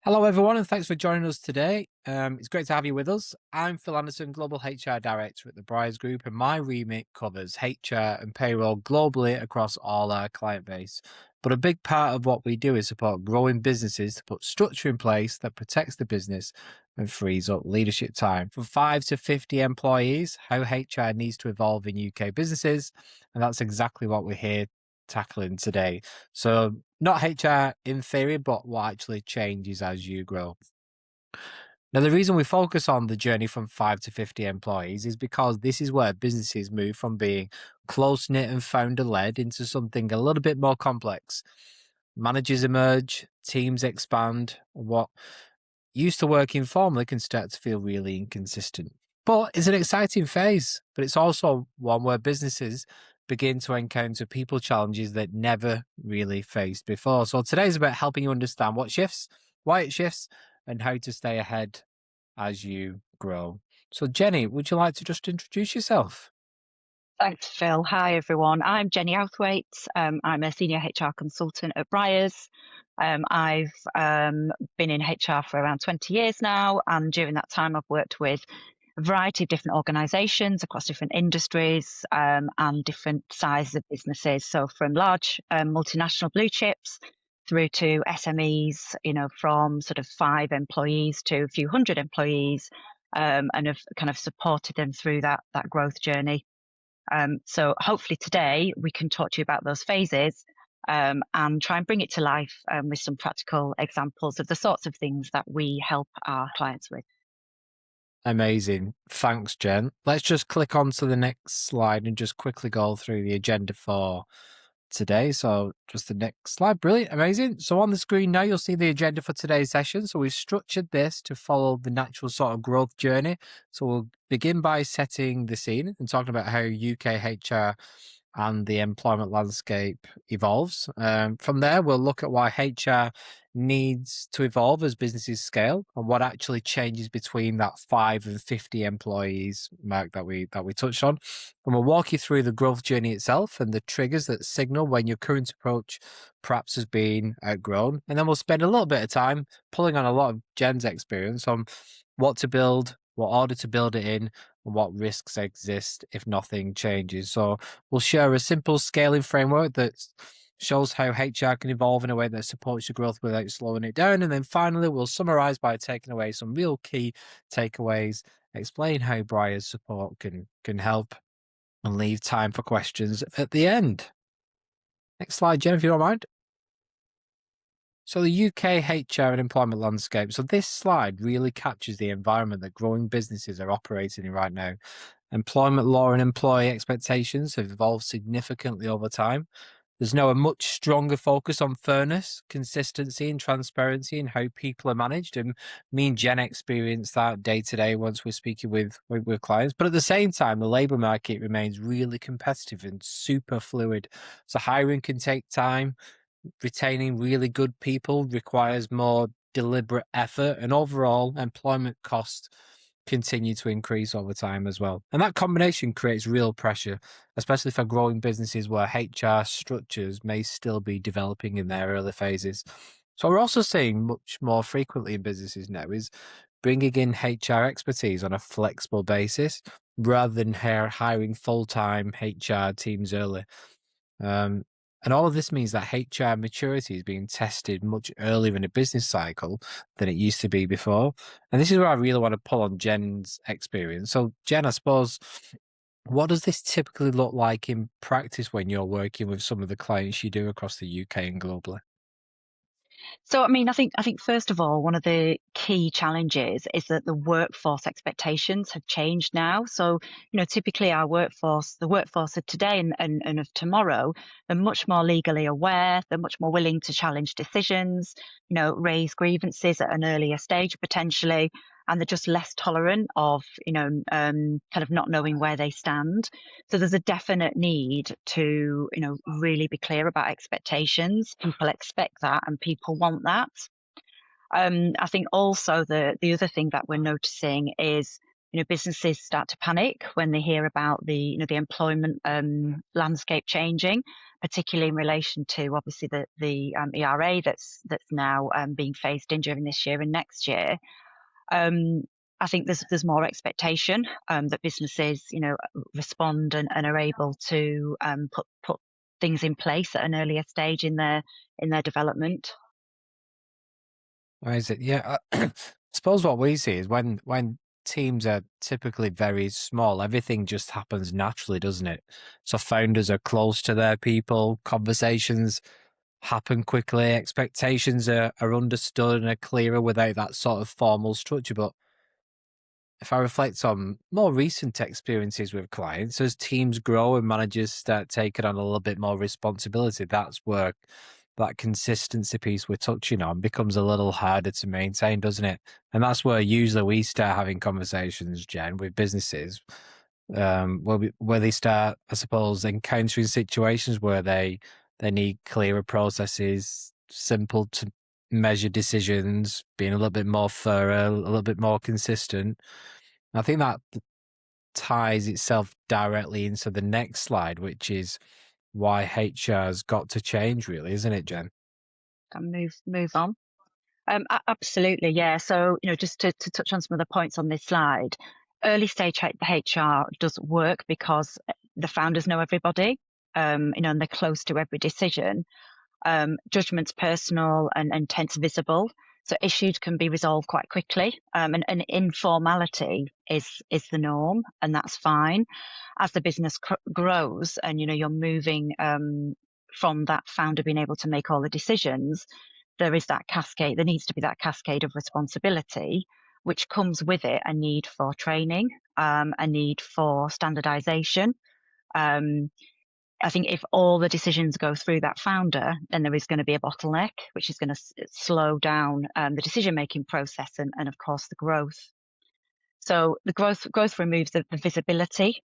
Hello, everyone, and thanks for joining us today. It's great to have you with us. I'm Phill Anderson, Global HR Director at the Briars Group, and my remit covers HR and payroll globally across all our client base. But a big part of what we do is support growing businesses to put structure in place that protects the business and frees up leadership time. From 5 to 50 employees, how HR needs to evolve in UK businesses. And that's exactly what we're here tackling today. So not HR in theory, but what actually changes as you grow. Now, the reason we focus on the journey from 5 to 50 employees is because this is where businesses move from being close knit and founder led into something a little bit more complex. Managers emerge, teams expand, what used to work informally can start to feel really inconsistent. But it's an exciting phase, but it's also one where businesses begin to encounter people challenges that never really faced before. So today's about helping you understand what shifts, why it shifts, and how to stay ahead as you grow. So, Jenny, would you like to just introduce yourself? Thanks, Phil. Hi, everyone. I'm Jenny Outhwaite. I'm a senior HR consultant at Briars. I've been in HR for around 20 years now, and during that time, I've worked with a variety of different organisations across different industries and different sizes of businesses. So, from large multinational blue chips through to SMEs, from sort of 5 employees to a few hundred employees, and have kind of supported them through that growth journey. So hopefully today we can talk to you about those phases and try and bring it to life with some practical examples of the sorts of things that we help our clients with. Amazing. Thanks, Jen. Let's just click on to the next slide and just quickly go through the agenda for today. So just the next slide. Brilliant. Amazing. So on the screen now, you'll see the agenda for today's session. So we've structured this to follow the natural sort of growth journey. So we'll begin by setting the scene and talking about how UK HR and the employment landscape evolves. From there, we'll look at why HR needs to evolve as businesses scale and what actually changes between that 5 and 50 employees mark that we touched on. And we'll walk you through the growth journey itself and the triggers that signal when your current approach perhaps has been outgrown. And then we'll spend a little bit of time pulling on a lot of Jen's experience on what to build, what order to build it in, and what risks exist if nothing changes. So we'll share a simple scaling framework that shows how HR can evolve in a way that supports your growth without slowing it down. And then finally, we'll summarize by taking away some real key takeaways, explain how Briar's support can help, and leave time for questions at the end. Next slide, Jen, if you don't mind. So the UK HR and employment landscape. So this slide really captures the environment that growing businesses are operating in right now. Employment law and employee expectations have evolved significantly over time. There's now a much stronger focus on fairness, consistency, and transparency in how people are managed. And me and Jen experience that day to day once we're speaking with clients. But at the same time, the labour market remains really competitive and super fluid. So hiring can take time. Retaining really good people requires more deliberate effort, and overall employment costs continue to increase over time as well. And that combination creates real pressure, especially for growing businesses where HR structures may still be developing in their early phases. So we're also seeing much more frequently in businesses now is bringing in HR expertise on a flexible basis rather than hiring full-time HR teams early. Um, and all of this means that HR maturity is being tested much earlier in a business cycle than it used to be before. And this is where I really want to pull on Jen's experience. So, Jen, I suppose, what does this typically look like in practice when you're working with some of the clients you do across the UK and globally? So, I think first of all, one of the key challenges is that the workforce expectations have changed now. So, typically our workforce, the workforce of today and of tomorrow, they're much more legally aware. They're much more willing to challenge decisions, raise grievances at an earlier stage potentially, and they're just less tolerant of, kind of not knowing where they stand. So there's a definite need to, really be clear about expectations. People expect that and people want that. I think also the other thing that we're noticing is, businesses start to panic when they hear about the employment landscape changing, particularly in relation to obviously the ERA that's now being phased in during this year and next year. I think there's more expectation that businesses, respond and are able to put things in place at an earlier stage in their development. Why is it? Yeah, I suppose what we see is when teams are typically very small, everything just happens naturally, doesn't it? So founders are close to their people, conversations happen quickly, expectations are understood and are clearer without that sort of formal structure. But if I reflect on more recent experiences with clients, as teams grow and managers start taking on a little bit more responsibility, that's where that consistency piece we're touching on becomes a little harder to maintain, doesn't it? And that's where usually we start having conversations, Jen, with businesses, where they start, I suppose, encountering situations where they need clearer processes, simple to measure decisions, being a little bit more thorough, a little bit more consistent. I think that ties itself directly into the next slide, which is why HR's got to change, really, isn't it, Jen? And move on. Absolutely, yeah. So, just to touch on some of the points on this slide, early stage HR does work because the founders know everybody, and they're close to every decision. Judgment's personal and tense visible. So issues can be resolved quite quickly. And informality is the norm, and that's fine. As the business grows and, you're moving from that founder being able to make all the decisions, there needs to be that cascade of responsibility, which comes with it a need for training, a need for standardization. Um, I think if all the decisions go through that founder, then there is going to be a bottleneck, which is going to slow down the decision-making process and of course, the growth. So the growth removes the visibility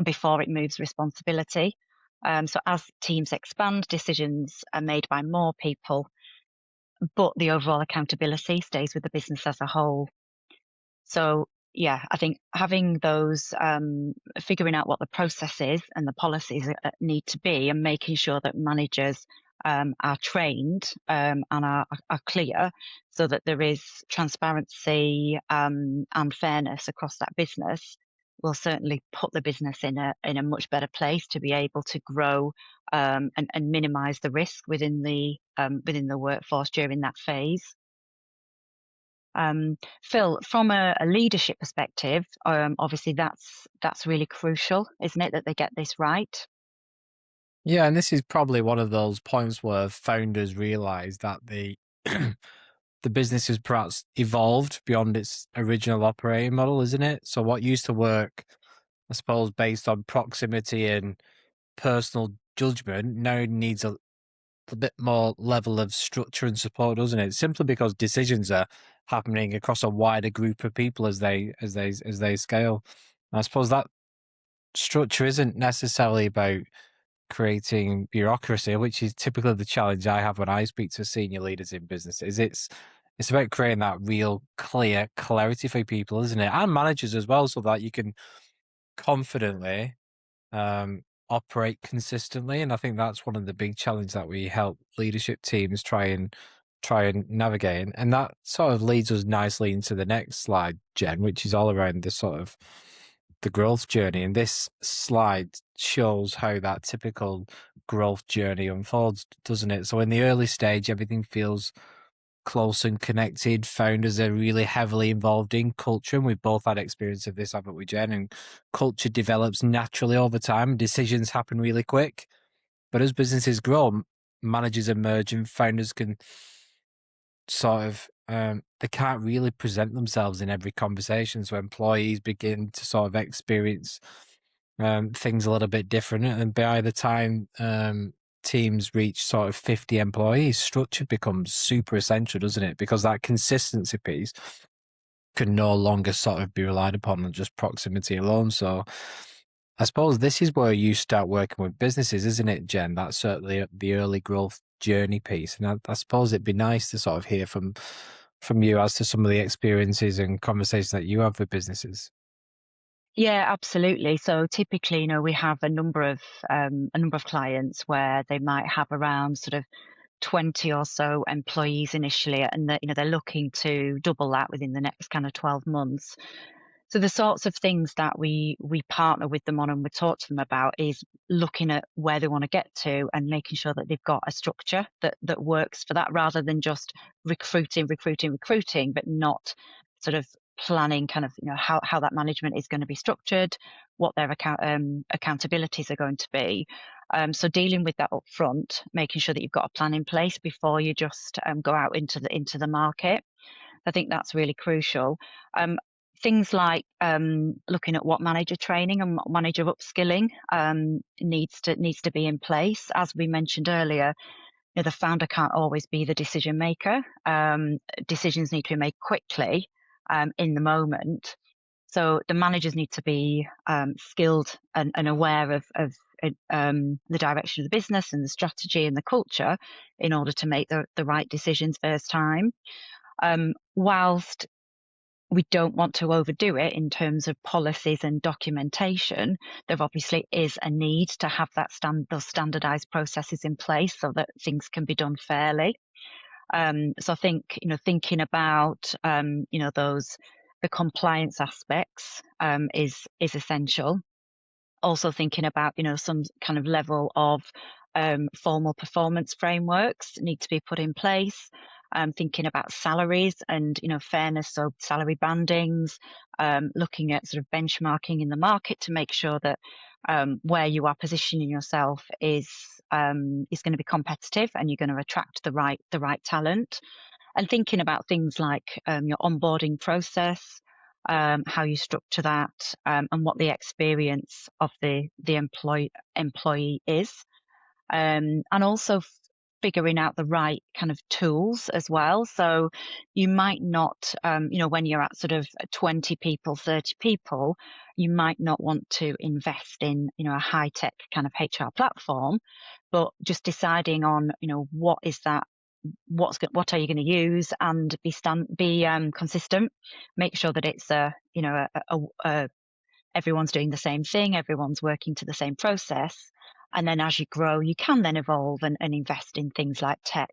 before it moves responsibility. So as teams expand, decisions are made by more people, but the overall accountability stays with the business as a whole. So yeah, I think having those, figuring out what the process is and the policies need to be, and making sure that managers are trained and are clear, so that there is transparency and fairness across that business, will certainly put the business in a much better place to be able to grow and minimise the risk within the workforce during that phase. Phill, from a leadership perspective, obviously that's really crucial, isn't it, that they get this right? Yeah, and this is probably one of those points where founders realize that the business has perhaps evolved beyond its original operating model, isn't it? So what used to work, I suppose, based on proximity and personal judgment, now needs a bit more level of structure and support, doesn't it? Simply because decisions are happening across a wider group of people as they scale. I suppose that structure isn't necessarily about creating bureaucracy, which is typically the challenge I have when I speak to senior leaders in businesses. It's about creating that real clear clarity for people, isn't it? And managers as well, so that you can confidently operate consistently. And I think that's one of the big challenges that we help leadership teams try and navigate. And that sort of leads us nicely into the next slide, Jen, which is all around the sort of the growth journey. And this slide shows how that typical growth journey unfolds, doesn't it? So in the early stage, everything feels close and connected. Founders are really heavily involved in culture, and we've both had experience of this, haven't we, Jen? And culture develops naturally over time. Decisions happen really quick. But as businesses grow, managers emerge and founders can sort of they can't really present themselves in every conversation. So employees begin to sort of experience things a little bit different. And by the time teams reach sort of 50 employees, structure becomes super essential, doesn't it? Because that consistency piece can no longer sort of be relied upon on just proximity alone. So I suppose this is where you start working with businesses, isn't it, Jen? That's certainly the early growth journey piece. And I suppose it'd be nice to sort of hear from from you as to some of the experiences and conversations that you have with businesses? Yeah, absolutely. So typically, we have a number of clients where they might have around sort of 20 or so employees initially, and that they're looking to double that within the next kind of 12 months. So the sorts of things that we partner with them on and we talk to them about is looking at where they want to get to and making sure that they've got a structure that works for that, rather than just recruiting, but not sort of planning kind of how that management is going to be structured, what their accountabilities are going to be. So dealing with that up front, making sure that you've got a plan in place before you just go out into the market. I think that's really crucial. Um, Things like looking at what manager training and what manager upskilling needs to be in place. As we mentioned earlier, the founder can't always be the decision maker. Decisions need to be made quickly in the moment. So the managers need to be skilled and aware of the direction of the business and the strategy and the culture in order to make the right decisions first time. Whilst we don't want to overdo it in terms of policies and documentation, there obviously is a need to have those standardized processes in place so that things can be done fairly. So I think, thinking about, the compliance aspects, is essential. Also thinking about, some kind of level of formal performance frameworks need to be put in place. Thinking about salaries and, fairness, so salary bandings, looking at sort of benchmarking in the market to make sure that where you are positioning yourself is going to be competitive and you're going to attract the right talent, and thinking about things like your onboarding process, how you structure that, and what the experience of the employee is, and also figuring out the right kind of tools as well. So you might not, when you're at sort of 20 people, 30 people, you might not want to invest in, a high tech kind of HR platform, but just deciding on, what is that, what are you going to use, and be consistent. Make sure that it's everyone's doing the same thing, everyone's working to the same process, and then as you grow, you can then evolve and invest in things like tech.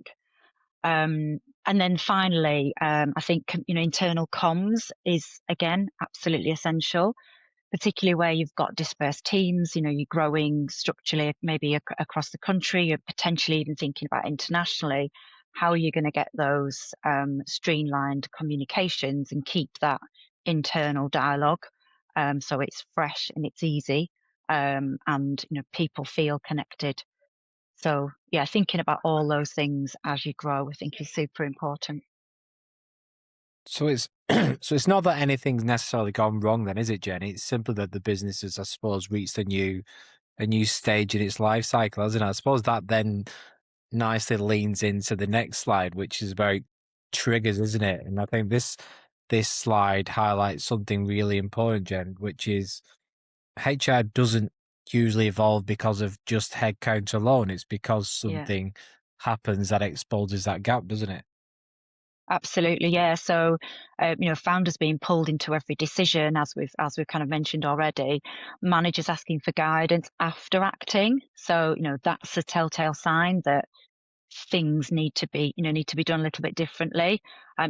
And then finally, I think internal comms is again absolutely essential, particularly where you've got dispersed teams. You're growing structurally, maybe across the country, you're potentially even thinking about internationally. How are you going to get those streamlined communications and keep that internal dialogue, so it's fresh and it's easy, and people feel connected. So yeah, thinking about all those things as you grow, I think is super important. So it's so it's not that anything's necessarily gone wrong then, is it, Jenny? It's simply that the business has, I suppose, reached a new stage in its life cycle, hasn't it? I suppose that then nicely leans into the next slide, which is about triggers, isn't it? And I think this slide highlights something really important, Jen, which is HR doesn't usually evolve because of just headcount alone. It's because Yeah. something happens that exposes that gap, doesn't it? Absolutely, yeah. So, founders being pulled into every decision, as we've kind of mentioned already. Managers asking for guidance after acting. So, that's a telltale sign that things need to be done a little bit differently.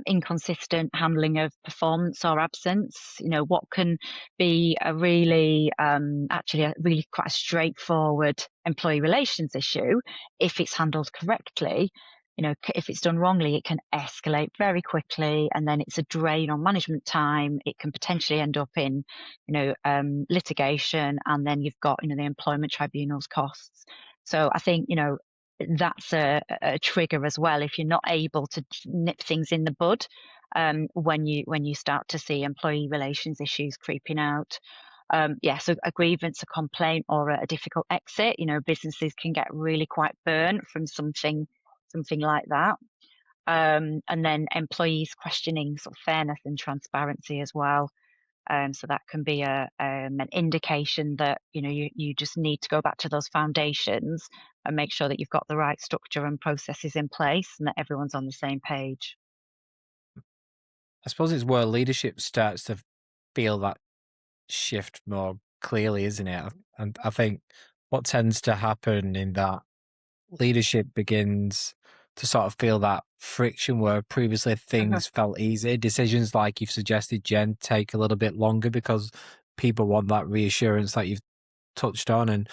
Inconsistent handling of performance or absence. What can be a really, actually, a really quite a straightforward employee relations issue, if it's handled correctly. If it's done wrongly, it can escalate very quickly, and then it's a drain on management time. It can potentially end up in, litigation, and then you've got, the employment tribunals costs. So I think, that's a trigger as well, if you're not able to nip things in the bud, when you start to see employee relations issues creeping out. Yeah, so a grievance, a complaint, or a difficult exit. Businesses can get really quite burnt from something like that. And then employees questioning sort of fairness and transparency as well. So that can be an indication that you just need to go back to those foundations and make sure that you've got the right structure and processes in place and that everyone's on the same page. I suppose it's where leadership starts to feel that shift more clearly, isn't it? And I think what tends to happen in that leadership begins to sort of feel that friction where previously Uh-huh. things felt easy. Decisions like you've suggested, Jen, take a little bit longer because people want that reassurance that you've touched on. And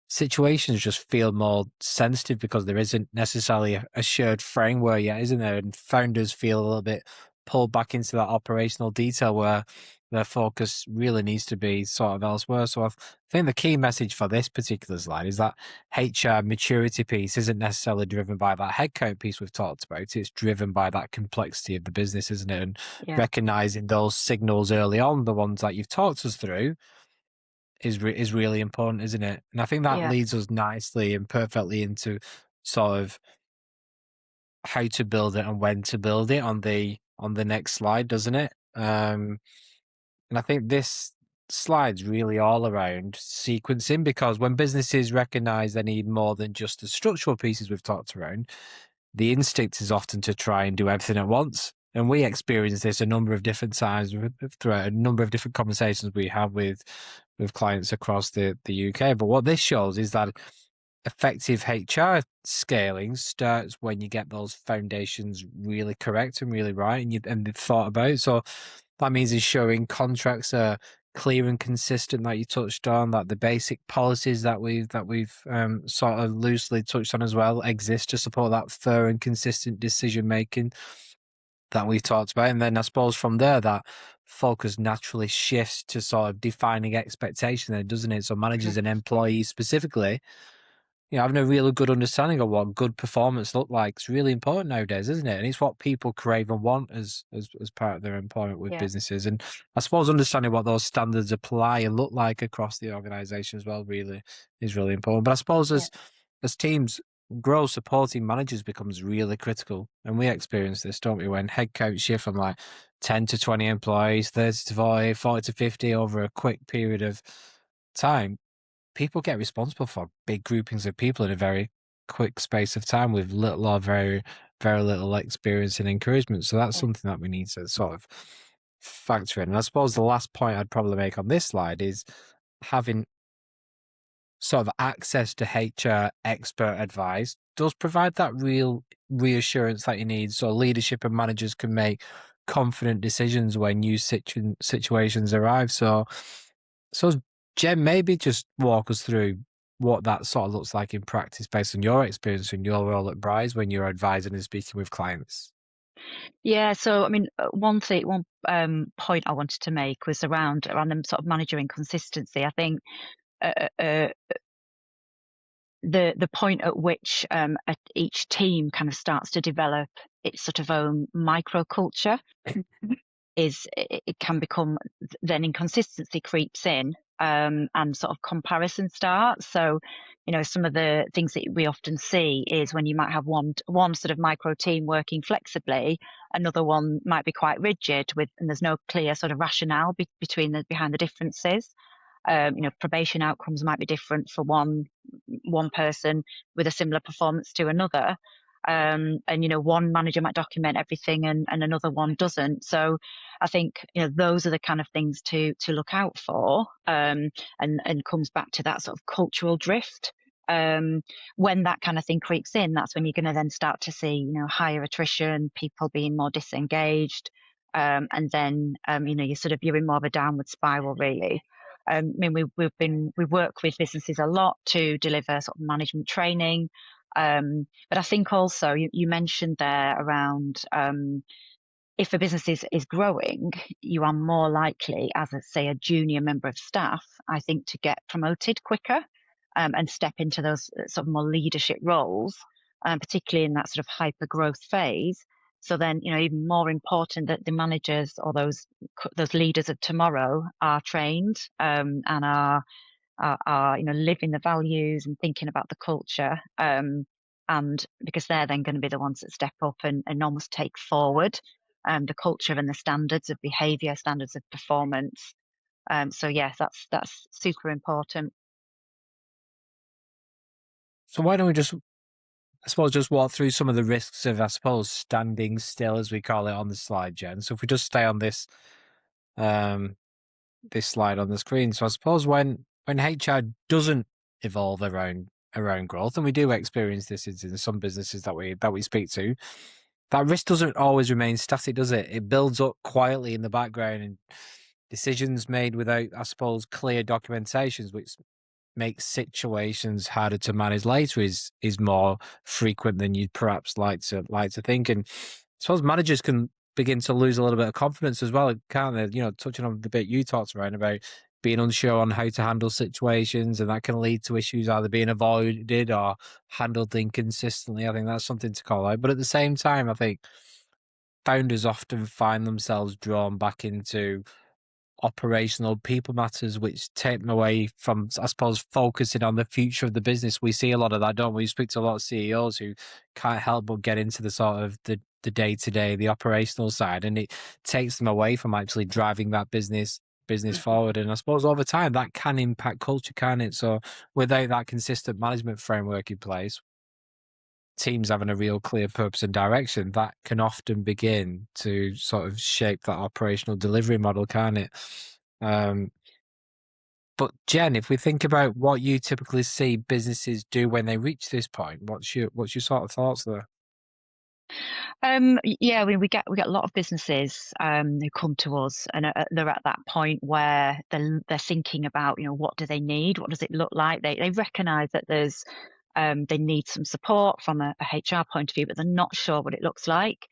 situations just feel more sensitive because there isn't necessarily a shared framework yet, isn't there? And founders feel a little bit pulled back into that operational detail where their focus really needs to be sort of elsewhere. So I think the key message for this particular slide is that HR maturity piece isn't necessarily driven by that headcount piece we've talked about. It's driven by that complexity of the business, isn't it? And Yeah, recognizing those signals early on, the ones that you've talked us through, is really important, isn't it? And I think that yeah, leads us nicely and perfectly into sort of how to build it and when to build it on the next slide, doesn't it? And I think this slide's really all around sequencing because when businesses recognize they need more than just the structural pieces we've talked around, the instinct is often to try and do everything at once. And we experience this a number of different times throughout a number of different conversations we have with clients across the UK. But what this shows is that effective HR scaling starts when you get those foundations really correct and really right and they've thought about. So that means ensuring contracts are clear and consistent that you touched on, that the basic policies that we've sort of loosely touched on as well exist to support that fair and consistent decision making that we've talked about. And then I suppose from there that focus naturally shifts to sort of defining expectation then, doesn't it? So mhm, managers and employees specifically, having a really good understanding of what good performance look like is really important nowadays, isn't it? And it's what people crave and want as part of their employment with yeah, businesses. And I suppose understanding what those standards apply and look like across the organisation as well really is really important. But I suppose yeah, as teams grow, supporting managers becomes really critical. And we experience this, don't we, when headcount shift from like 10 to 20 employees, 30 to 40, 40 to 50 over a quick period of time. People get responsible for big groupings of people in a very quick space of time with little or very little experience and encouragement. So that's yeah. something that we need to sort of factor in. And I suppose the last point I'd probably make on this slide is having sort of access to HR expert advice does provide that real reassurance that you need so leadership and managers can make confident decisions when new situations arrive. So Jen, maybe just walk us through what that sort of looks like in practice based on your experience and your role at Bryce when you're advising and speaking with clients. Yeah, so I mean, one point I wanted to make was around the sort of manager inconsistency. I think uh, uh, the point at which each team kind of starts to develop its sort of own microculture is it can become then inconsistency creeps in, and sort of comparison starts. So, some of the things that we often see is when you might have one sort of micro team working flexibly, another one might be quite rigid and there's no clear sort of rationale behind the differences. Probation outcomes might be different for one person with a similar performance to another. And one manager might document everything and another one doesn't. So I think those are the kind of things to look out for, and comes back to that sort of cultural drift. Um, when that kind of thing creeps in, that's when you're going to then start to see higher attrition, people being more disengaged, and then you're in more of a downward spiral, really. I mean, we work with businesses a lot to deliver sort of management training, but I think also you mentioned there around, if a business is growing, you are more likely, as say a junior member of staff, I think, to get promoted quicker, and step into those sort of more leadership roles, particularly in that sort of hyper growth phase. So then, even more important that the managers or those leaders of tomorrow are trained, and are living the values and thinking about the culture, and because they're then going to be the ones that step up and almost take forward the culture and the standards of behavior, standards of performance. So yes, that's super important. So why don't we just suppose just walk through some of the risks of, I suppose, standing still, as we call it on the slide, Jen. So if we just stay on um, this slide on the screen. So I suppose when HR doesn't evolve around growth, and we do experience this in some businesses that we speak to, that risk doesn't always remain static, does it? It builds up quietly in the background, and decisions made without, I suppose, clear documentations, which makes situations harder to manage later, is more frequent than you'd perhaps like to think. And I suppose managers can begin to lose a little bit of confidence as well, can't they? Touching on the bit you talked about being unsure on how to handle situations, and that can lead to issues either being avoided or handled inconsistently. I think that's something to call out. But at the same time, I think founders often find themselves drawn back into operational people matters, which take them away from, I suppose, focusing on the future of the business. We see a lot of that, don't we? We speak to a lot of CEOs who can't help but get into the sort of the day to day, the operational side, and it takes them away from actually driving that business Mhm. forward. And I suppose over time that can impact culture, can it? So without that consistent management framework in place, teams having a real clear purpose and direction, that can often begin to sort of shape that operational delivery model, can it? Um, but Jen, if we think about what you typically see businesses do when they reach this point, what's your sort of thoughts there? Yeah, I mean, we get a lot of businesses who come to us, and they're at that point where they're thinking about, what do they need, what does it look like. They recognise that they need some support from a HR point of view, but they're not sure what it looks like.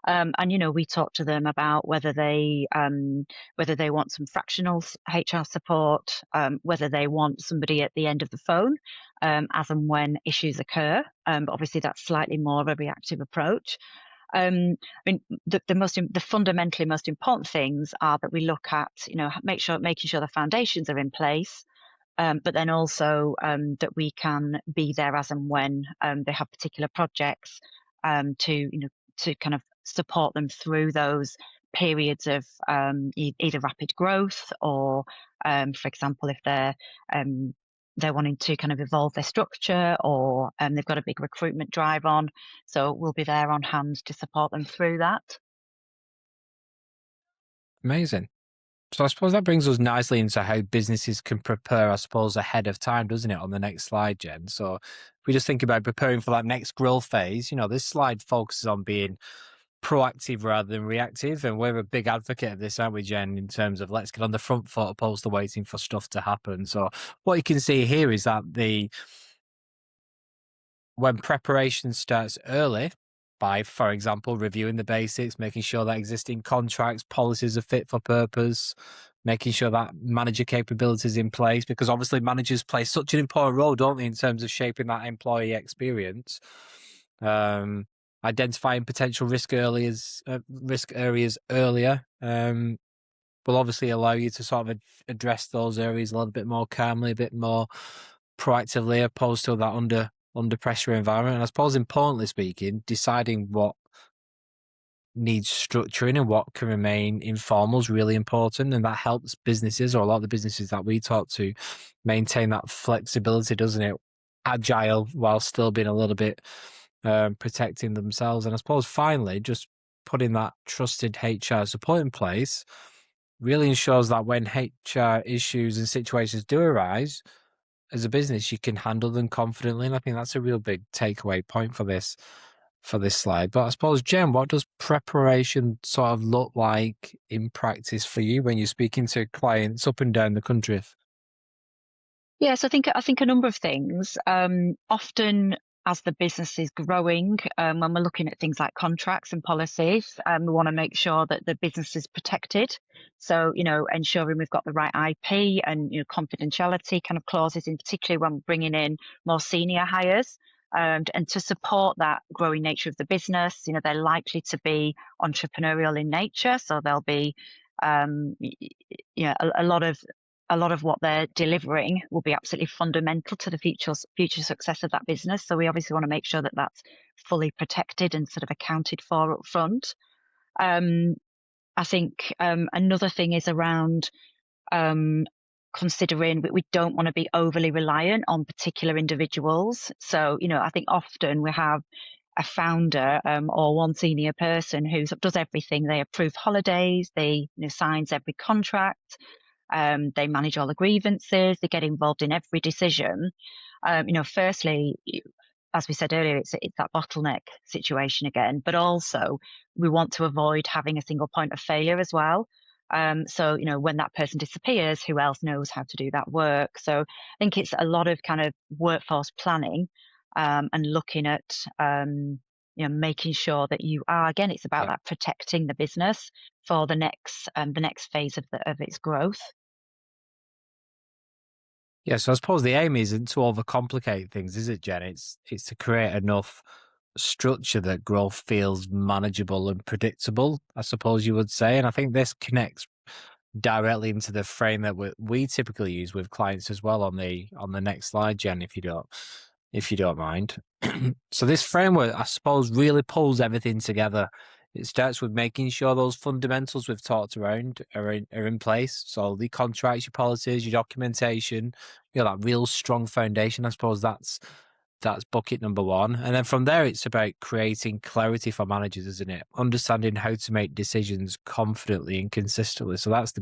And we talk to them about whether they want some fractional HR support, whether they want somebody at the end of the phone, as and when issues occur. But obviously, that's slightly more of a reactive approach. I mean, the fundamentally most important things are that we look at, making sure the foundations are in place, but then also that we can be there as and when they have particular projects, to kind of support them through those periods of either rapid growth or, for example, if they're wanting to kind of evolve their structure, or they've got a big recruitment drive on. So we'll be there on hand to support them through that. Amazing. So I suppose that brings us nicely into how businesses can prepare, I suppose, ahead of time, doesn't it, on the next slide, Jen? So if we just think about preparing for that next growth phase, this slide focuses on being proactive rather than reactive. And we're a big advocate of this, aren't we, Jen, in terms of let's get on the front foot opposed to waiting for stuff to happen. So what you can see here is that when preparation starts early by, for example, reviewing the basics, making sure that existing contracts, policies are fit for purpose, making sure that manager capability is in place, because obviously managers play such an important role, don't they, in terms of shaping that employee experience. Um, Identifying potential risk areas earlier will obviously allow you to sort of address those areas a little bit more calmly, a bit more proactively, opposed to that under pressure environment. And I suppose, importantly speaking, deciding what needs structuring and what can remain informal is really important, and that helps businesses, or a lot of the businesses that we talk to, maintain that flexibility, doesn't it? Agile while still being a little bit protecting themselves. And I suppose finally, just putting that trusted HR support in place really ensures that when HR issues and situations do arise, as a business, you can handle them confidently. And I think that's a real big takeaway point for this slide. But I suppose, Jen, what does preparation sort of look like in practice for you when you're speaking to clients up and down the country? Yes, I think a number of things. Often, as the business is growing, when we're looking at things like contracts and policies, we want to make sure that the business is protected. So, ensuring we've got the right IP and confidentiality kind of clauses, in particular when we're bringing in more senior hires. And to support that growing nature of the business, they're likely to be entrepreneurial in nature, so there'll be a lot of what they're delivering will be absolutely fundamental to the future success of that business. So we obviously want to make sure that that's fully protected and sort of accounted for up front. I think another thing is around considering we don't want to be overly reliant on particular individuals. So, I think often we have a founder or one senior person who does everything. They approve holidays, they signs every contract, they manage all the grievances, they get involved in every decision. Firstly, as we said earlier, it's that bottleneck situation again, but also we want to avoid having a single point of failure as well. So, when that person disappears, who else knows how to do that work? So I think it's a lot of kind of workforce planning, and looking at, making sure that you are, again, it's about Yeah. that protecting the business for the next phase of its growth. Yeah, so I suppose the aim isn't to overcomplicate things, is it, Jen? It's to create enough structure that growth feels manageable and predictable, I suppose you would say. And I think this connects directly into the frame that we typically use with clients as well on the next slide, Jen, if you don't mind. So this framework, I suppose, really pulls everything together. It starts with making sure those fundamentals we've talked around are in place. So the contracts, your policies, your documentation, that real strong foundation. I suppose that's bucket number one. And then from there, it's about creating clarity for managers, isn't it? Understanding how to make decisions confidently and consistently. So that's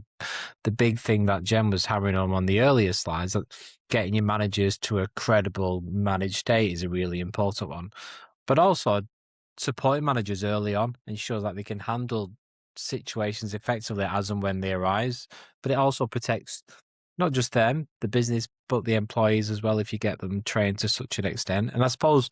the big thing that Jen was hammering on the earlier slides, that getting your managers to a credible managed state is a really important one. But also supporting managers early on ensures that they can handle situations effectively as and when they arise. But it also protects not just them, the business, but the employees as well, if you get them trained to such an extent. And I suppose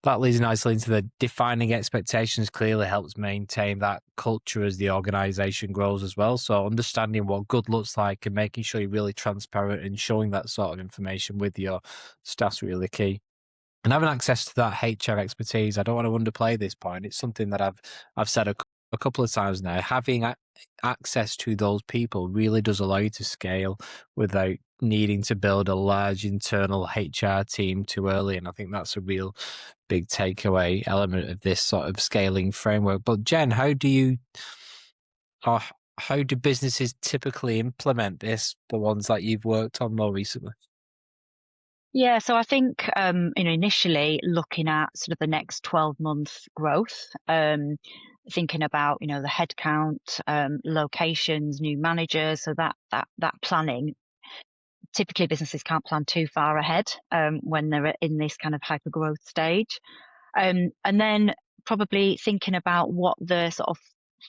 that leads nicely into the defining expectations clearly helps maintain that culture as the organization grows as well. So understanding what good looks like and making sure you're really transparent and showing that sort of information with your staff's really key. And having access to that HR expertise, I don't want to underplay this point. It's something that I've said a couple of times now. Having access to those people really does allow you to scale without needing to build a large internal HR team too early. And I think that's a real big takeaway element of this sort of scaling framework. But Jen, or how do businesses typically implement this? The ones that you've worked on more recently? Yeah, so I think, initially looking at sort of the next 12-month growth, thinking about, the headcount, locations, new managers, so that planning. Typically, businesses can't plan too far ahead, when they're in this kind of hyper growth stage. And then probably thinking about what the sort of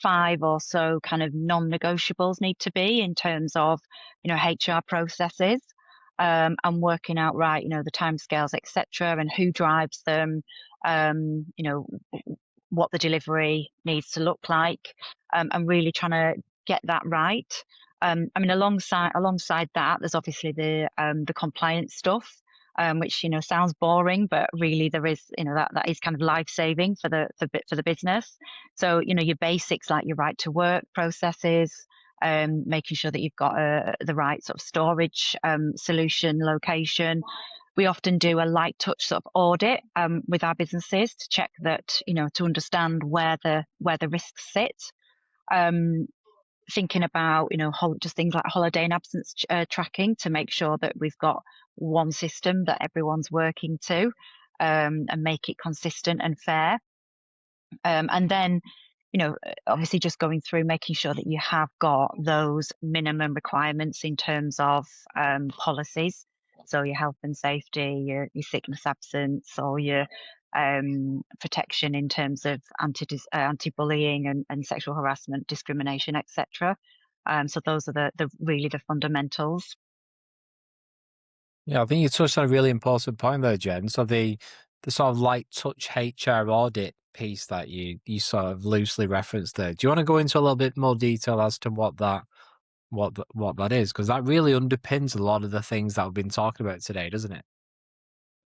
five or so kind of non-negotiables need to be in terms of, HR processes, and working out, right, the timescales, etc., and who drives them, what the delivery needs to look like, and really trying to get that right. Alongside that, there's obviously the compliance stuff, which sounds boring, but really there is that is kind of life saving for the business. So your basics like your right to work processes, making sure that you've got the right sort of storage solution location. We often do a light touch sort of audit with our businesses to check that to understand where the risks sit. Um, Thinking about just things like holiday and absence tracking to make sure that we've got one system that everyone's working to, and make it consistent and fair. And then obviously just going through making sure that you have got those minimum requirements in terms of policies. So your health and safety, your sickness absence, or your protection in terms of anti-bullying and sexual harassment, discrimination, etc. So those are the really the fundamentals. Yeah, I think you touched on a really important point there, Jen. So the sort of light touch HR audit piece that you sort of loosely referenced there. Do you want to go into a little bit more detail as to what that is? Because that really underpins a lot of the things that we've been talking about today, doesn't it?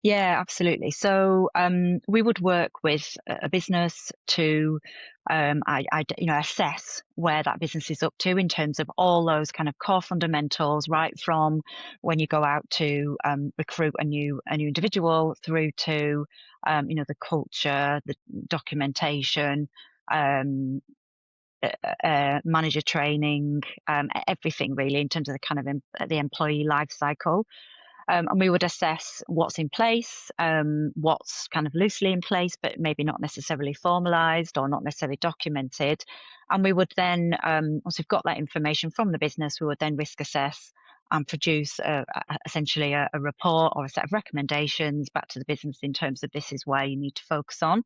Yeah, absolutely. So we would work with a business to assess where that business is up to in terms of all those kind of core fundamentals, right from when you go out to recruit a new individual through to the culture, the documentation, um, manager training, everything really in terms of the kind of the employee life cycle. And we would assess what's in place, what's kind of loosely in place, but maybe not necessarily formalized or not necessarily documented. And we would then, once we've got that information from the business, we would then risk assess and produce essentially a report or a set of recommendations back to the business in terms of this is where you need to focus on.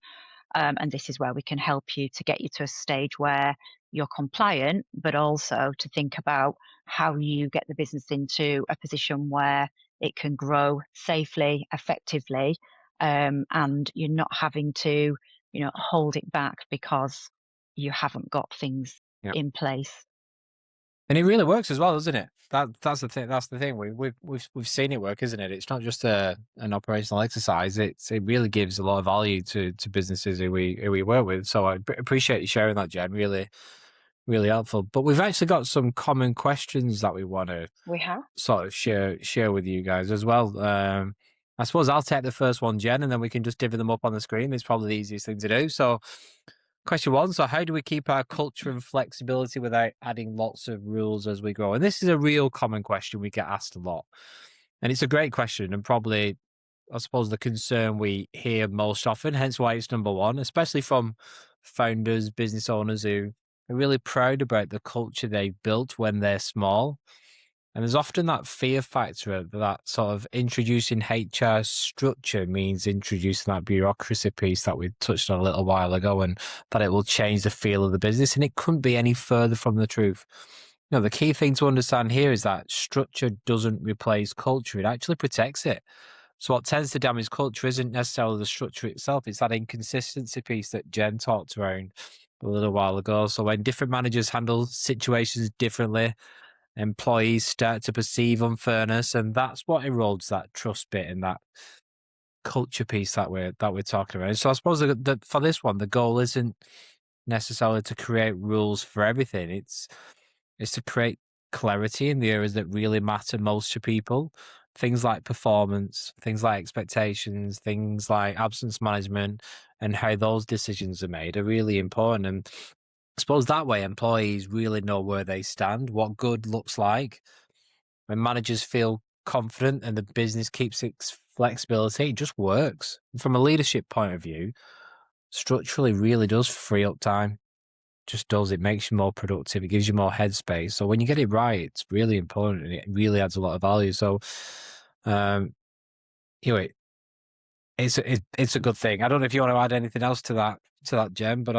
And this is where we can help you to get you to a stage where you're compliant, but also to think about how you get the business into a position where it can grow safely, effectively, and you're not having to, hold it back because you haven't got things Yeah. in place. And it really works as well, doesn't it? That's the thing. That's the thing. We've seen it work, isn't it? It's not just an operational exercise. It really gives a lot of value to businesses who we work with. So I appreciate you sharing that, Jen. Really, really helpful. But we've actually got some common questions that we want to We have. sort of share with you guys as well. I suppose I'll take the first one, Jen, and then we can just divvy them up on the screen. It's probably the easiest thing to do. So, question one: so, how do we keep our culture and flexibility without adding lots of rules as we grow? And this is a real common question we get asked a lot, and it's a great question, and probably, I suppose, the concern we hear most often. Hence, why it's number one, especially from founders, business owners who are really proud about the culture they've built when they're small, and there's often that fear factor that sort of introducing HR structure means introducing that bureaucracy piece that we touched on a little while ago, and that it will change the feel of the business. And it couldn't be any further from the truth. The key thing to understand here is that structure doesn't replace culture, it actually protects it. So, what tends to damage culture isn't necessarily the structure itself, it's that inconsistency piece that Jen talked around a little while ago. So, when different managers handle situations differently, employees start to perceive unfairness, and that's what erodes that trust bit and that culture piece that we're talking about. So I suppose for this one, the goal isn't necessarily to create rules for everything. It's to create clarity in the areas that really matter most to people. Things like performance, things like expectations, things like absence management, and how those decisions are made are really important. And I suppose that way employees really know where they stand, what good looks like. When managers feel confident and the business keeps its flexibility, it just works. From a leadership point of view, structurally really does free up time. Just does. It makes you more productive. It gives you more headspace. So when you get it right, it's really important and it really adds a lot of value. So, um, anyway, it's a good thing. I don't know if you want to add anything else to that, Jem, but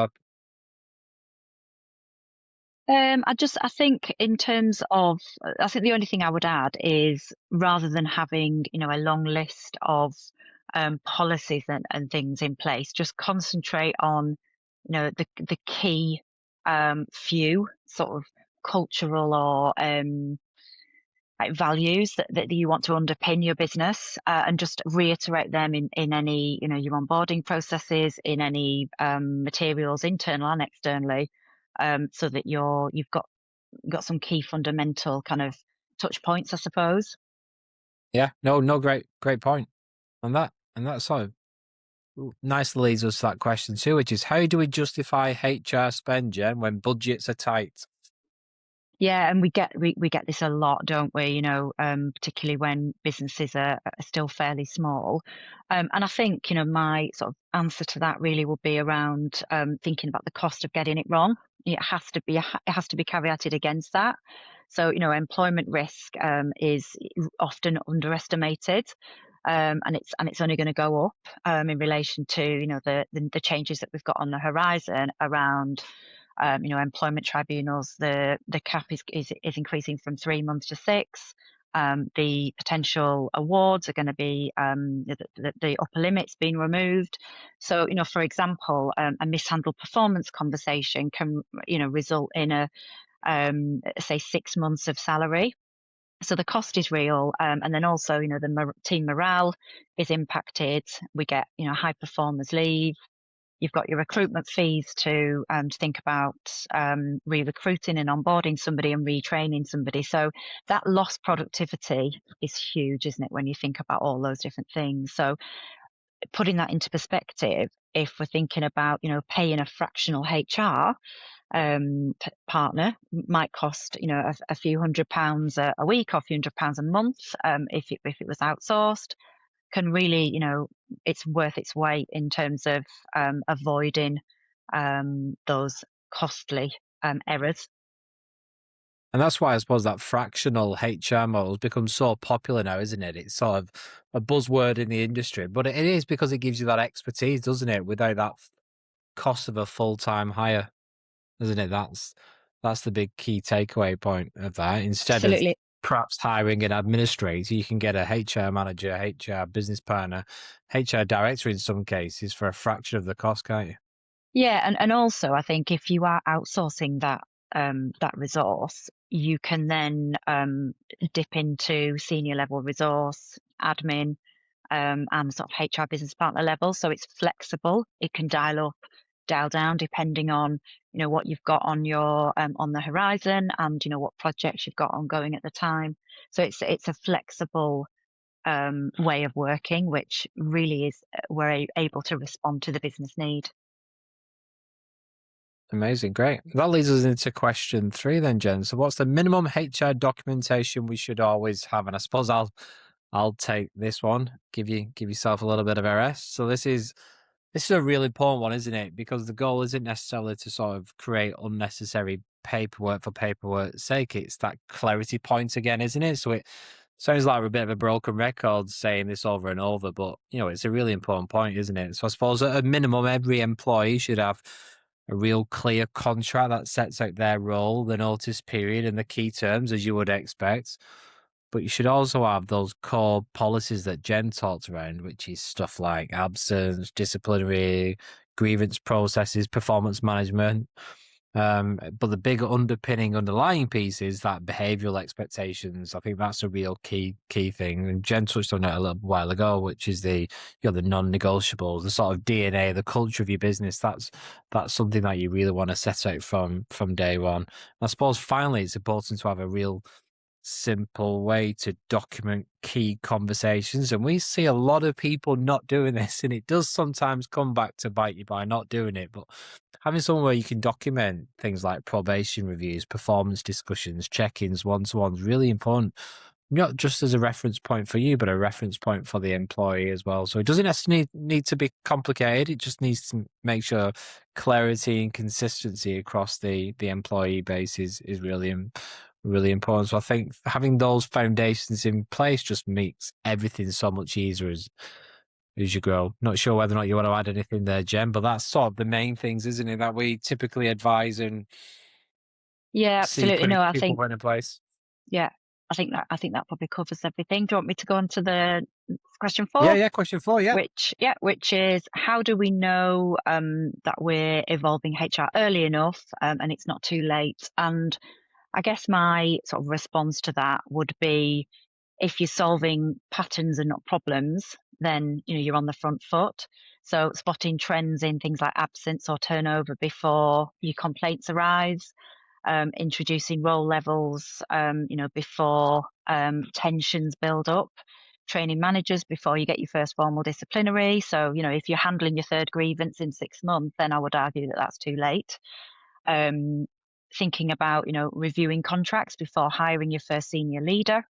I think in terms of, I think the only thing I would add is rather than having, a long list of policies and things in place, just concentrate on, the key few sort of cultural or like values that you want to underpin your business, and just reiterate them in any, your onboarding processes, in any materials, internal and externally, so that you've got some key fundamental kind of touch points, I suppose. yeah, no, great point on that. And that sort of nicely leads us to that question too, which is how do we justify HR spend, Jen, when budgets are tight? Yeah, and we get this a lot, don't we? Particularly when businesses are still fairly small. And I think, my sort of answer to that really would be around thinking about the cost of getting it wrong. It has to be caveated against that. So, employment risk is often underestimated. And it's only going to go up in relation to the changes that we've got on the horizon around employment tribunals. The cap is increasing from 3 months to 6. The potential awards are going to be the upper limits being removed. So, for example, a mishandled performance conversation can, result in say 6 months of salary. So the cost is real, and then also, the team morale is impacted. We get, high performers leave. You've got your recruitment fees to think about re-recruiting and onboarding somebody and retraining somebody. So that lost productivity is huge, isn't it, when you think about all those different things? So putting that into perspective, if we're thinking about, paying a fractional HR, partner might cost, a few £100 a week or a few £100 a month, if it was outsourced, can really, it's worth its weight in terms of avoiding those costly errors. And that's why I suppose that fractional HR model has become so popular now, isn't it? It's sort of a buzzword in the industry, but it is because it gives you that expertise, doesn't it? Without that cost of a full-time hire, isn't it? That's the big key takeaway point of that. Instead of Absolutely. perhaps hiring an administrator, you can get a HR manager, HR business partner, HR director in some cases for a fraction of the cost, can't you? Yeah, and also I think if you are outsourcing that resource, you can then dip into senior level resource, admin, and sort of HR business partner level. So it's flexible. It can dial up, dial down depending on what you've got on your on the horizon, and what projects you've got ongoing at the time. So it's a flexible way of working, which really is we're able to respond to the business need. Amazing, great. That leads us into question 3 then, Jen. So what's the minimum HR documentation we should always have? And I suppose I'll take this one. Give yourself a little bit of a rest. So this is a really important one, isn't it? Because the goal isn't necessarily to sort of create unnecessary paperwork for paperwork's sake. It's that clarity point again, isn't it? So it sounds like we're a bit of a broken record saying this over and over, but it's a really important point, isn't it? So I suppose at a minimum, every employee should have a real clear contract that sets out their role, the notice period, and the key terms as you would expect. But you should also have those core policies that Jen talked around, which is stuff like absence, disciplinary, grievance processes, performance management. But the big underlying piece is that behavioural expectations. I think that's a real key thing. And Jen touched on it a little while ago, which is the non-negotiables, the sort of DNA, the culture of your business. That's something that you really want to set out from day one. I suppose finally, it's important to have a real simple way to document key conversations. And we see a lot of people not doing this, and it does sometimes come back to bite you by not doing it. But having somewhere where you can document things like probation reviews, performance discussions, check-ins, one-to-ones, really important. Not just as a reference point for you, but a reference point for the employee as well. So it doesn't necessarily need to be complicated. It just needs to make sure clarity and consistency across the employee base is really important. So I think having those foundations in place just makes everything so much easier as you grow. Not sure whether or not you want to add anything there, Jen, but that's sort of the main things, isn't it, that we typically advise and Yeah, see absolutely. No, I people think put in place. yeah, I think that probably covers everything. Do you want me to go on to the question Yeah, 4? yeah. Question 4, yeah. Which is how do we know that we're evolving HR early enough and it's not too late? And I guess my sort of response to that would be if you're solving patterns and not problems, then you're on the front foot. So spotting trends in things like absence or turnover before your complaints arise, introducing role levels, before tensions build up, training managers before you get your first formal disciplinary. So, if you're handling your third grievance in 6 months, then I would argue that that's too late. Um, Thinking about, reviewing contracts before hiring your first senior leader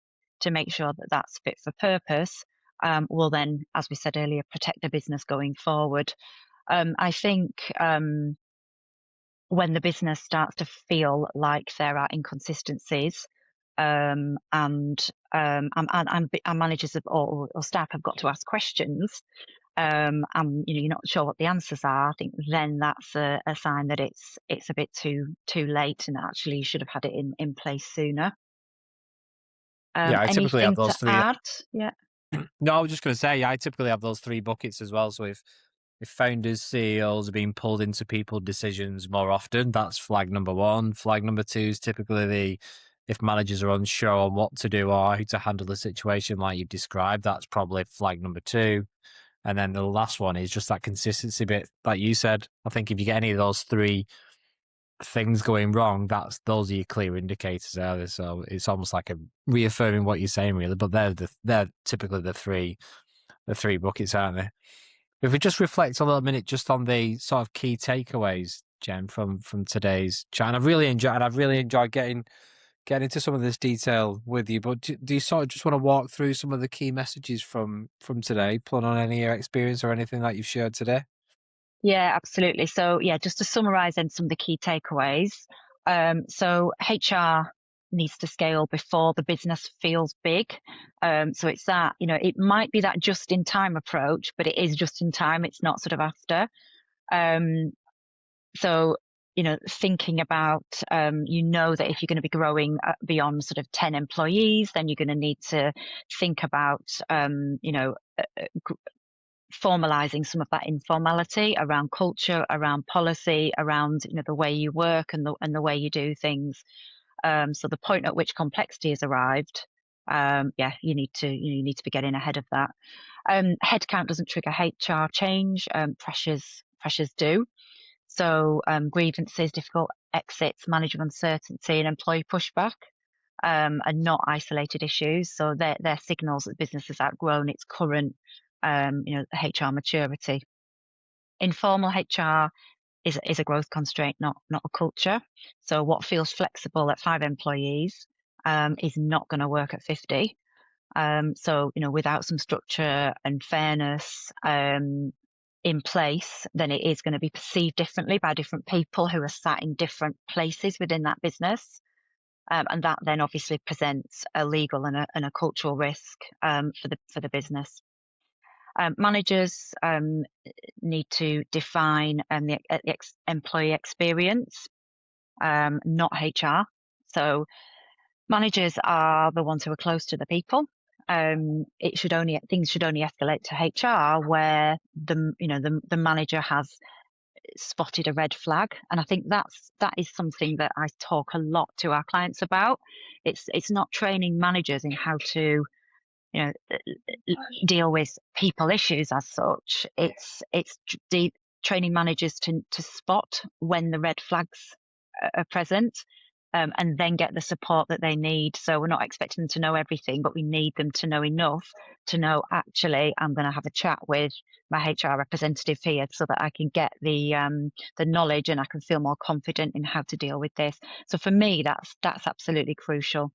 to make sure that that's fit for purpose, will then, as we said earlier, protect the business going forward. I think when the business starts to feel like there are inconsistencies, and managers or staff have got to ask questions, and you're not sure what the answers are, I think then that's a sign that it's a bit too late, and actually you should have had it in place sooner. Yeah, I typically have Anything those to three. add? Yeah. No, I was just going to say, yeah, I typically have those 3 buckets as well. So if founders, CEOs are being pulled into people decisions more often, that's flag number 1. Flag number 2 is typically if managers are unsure on what to do or how to handle the situation like you've described, that's probably flag number 2. And then the last one is just that consistency bit, like you said. I think if you get any of those 3 things going wrong, those are your clear indicators there. So it's almost like a reaffirming what you're saying, really. But they're typically the three buckets, aren't they? If we just reflect a little minute just on the sort of key takeaways, Jen, from today's chat, and I've really enjoyed getting into some of this detail with you. But do you sort of just want to walk through some of the key messages from today, pulling on any of your experience or anything that you've shared today? Yeah, absolutely. So yeah, just to summarize then some of the key takeaways. So HR needs to scale before the business feels big. So it's that, it might be that just in time approach, but it is just in time. It's not sort of after. Um, so, thinking about, that if you're going to be growing beyond sort of 10 employees, then you're going to need to think about, formalizing some of that informality around culture, around policy, around the way you work and the way you do things. So the point at which complexity has arrived, yeah, you need to be getting ahead of that. Headcount doesn't trigger HR change. Pressures do. So grievances, difficult exits, manager uncertainty, and employee pushback are not isolated issues. So they're signals that the business has outgrown its current, HR maturity. Informal HR is a growth constraint, not a culture. So what feels flexible at 5 employees is not going to work at 50. So without some structure and fairness in place, then it is going to be perceived differently by different people who are sat in different places within that business. And that then obviously presents a legal and a cultural risk for the business. Managers need to define the employee experience, not HR. So managers are the ones who are close to the people. Things should only escalate to HR where the manager has spotted a red flag, and I think that is something that I talk a lot to our clients about. It's not training managers in how to you know deal with people issues as such. It's training managers to spot when the red flags are present, and then get the support that they need. So we're not expecting them to know everything, but we need them to know enough to know, actually, I'm going to have a chat with my HR representative here so that I can get the knowledge and I can feel more confident in how to deal with this. So for me, that's absolutely crucial.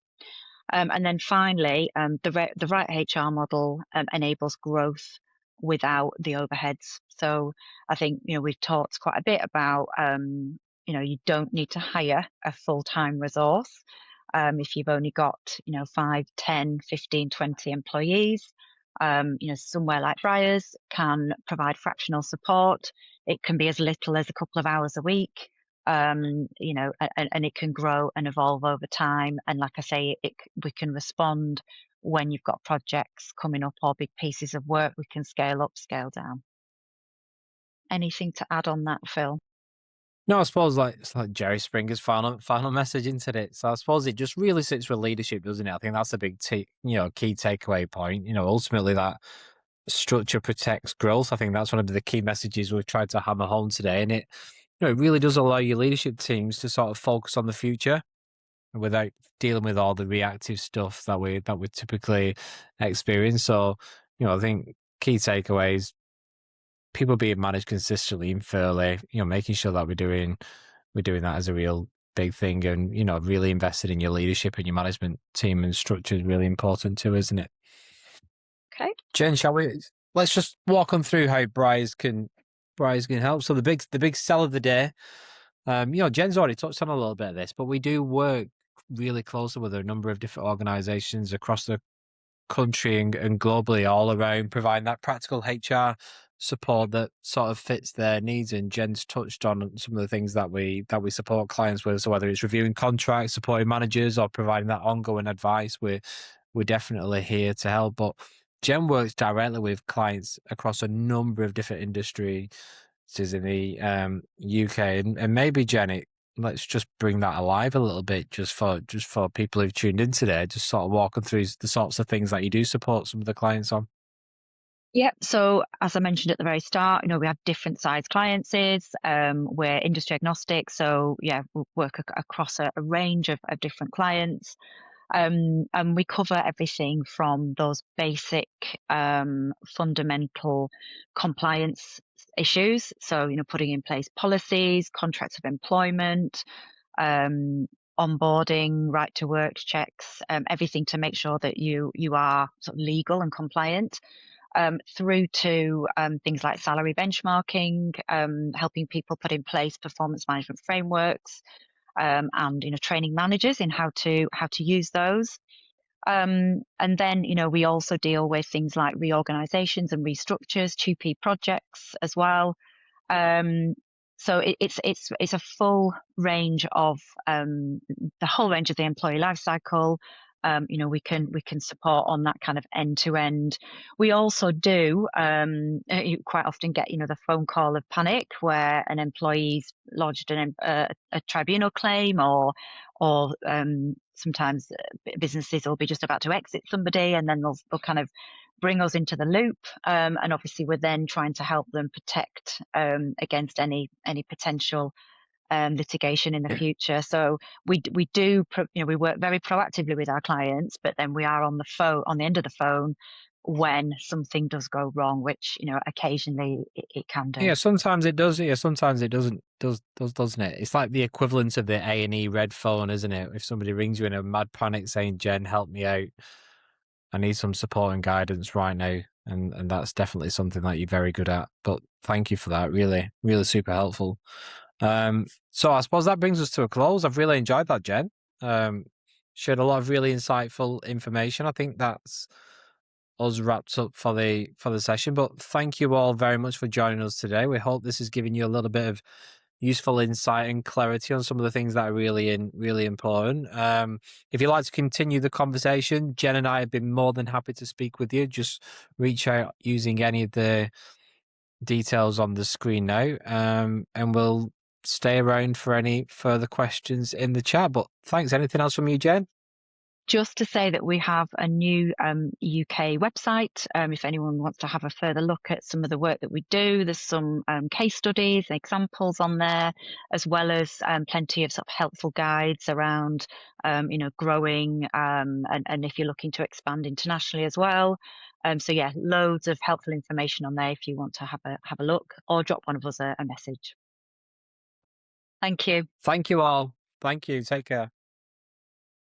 And then finally, the right HR model enables growth without the overheads. So I think, we've talked quite a bit about, you don't need to hire a full-time resource. If you've only got, 5, 10, 15, 20 employees, somewhere like Briars can provide fractional support. It can be as little as a couple of hours a week. And it can grow and evolve over time. And like I say, we can respond when you've got projects coming up or big pieces of work. We can scale up, scale down. Anything to add on that, Phill? No, I suppose it's like Jerry Springer's final message into it. So I suppose it just really sits with leadership, doesn't it? I think that's a big key takeaway point. Ultimately that structure protects growth. I think that's one of the key messages we've tried to hammer home today. And it really does allow your leadership teams to sort of focus on the future without dealing with all the reactive stuff that we typically experience. So, I think key takeaways, people being managed consistently and fairly, making sure that we're doing that as a real big thing, and really invested in your leadership and your management team and structure is really important too, isn't it? Okay. Jen, shall we? Let's just walk on through how Briars can help. So the big sell of the day. Jen's already touched on a little bit of this, but we do work really closely with a number of different organisations across the country and globally, all around providing that practical HR support that sort of fits their needs. And Jen's touched on some of the things that we support clients with. So whether it's reviewing contracts, supporting managers, or providing that ongoing advice, we're definitely here to help. But Jen works directly with clients across a number of different industries in the UK, and maybe Jenny, let's just bring that alive a little bit, just for people who've tuned in today. Just sort of walking through the sorts of things that you do support some of the clients on. Yep. So as I mentioned at the very start, we have different size clients. We're industry agnostic. So yeah, we work across a range of different clients. And we cover everything from those basic, fundamental compliance issues. So, putting in place policies, contracts of employment, um, onboarding, right to work checks, everything to make sure that you are sort of legal and compliant, through to things like salary benchmarking, helping people put in place performance management frameworks, and training managers in how to use those. And then, we also deal with things like reorganizations and restructures, 2P projects as well. Um, so it's a full range of, the whole range of the employee life cycle. We can support on that kind of end to end. We also do, you quite often get the phone call of panic where an employee's lodged a tribunal claim, or sometimes businesses will be just about to exit somebody, and then they'll kind of bring us into the loop. And obviously we're then trying to help them protect, against any potential litigation in the future. So we do, we work very proactively with our clients, but then we are on the end of the phone when something does go wrong, which occasionally it can do. Yeah, sometimes it does. Yeah, sometimes it doesn't. Doesn't it? It's like the equivalent of the A&E red phone, isn't it? If somebody rings you in a mad panic saying, "Jen, help me out. I need some support and guidance right now," and that's definitely something that you're very good at. But thank you for that. Really, really super helpful. So I suppose that brings us to a close. I've really enjoyed that, Jen. Um, Shared a lot of really insightful information. I think that's us wrapped up for the session. But thank you all very much for joining us today. We hope this has given you a little bit of useful insight and clarity on some of the things that are really important. If you'd like to continue the conversation, Jen and I have been more than happy to speak with you. Just reach out using any of the details on the screen now, and we'll stay around for any further questions in the chat. But thanks. Anything else from you, Jen? Just to say that we have a new UK website. If anyone wants to have a further look at some of the work that we do, there's some case studies, examples on there, as well as plenty of sort of helpful guides around, growing, and if you're looking to expand internationally as well. So yeah, loads of helpful information on there if you want to have a look, or drop one of us a message. Thank you. Thank you all. Thank you. Take care.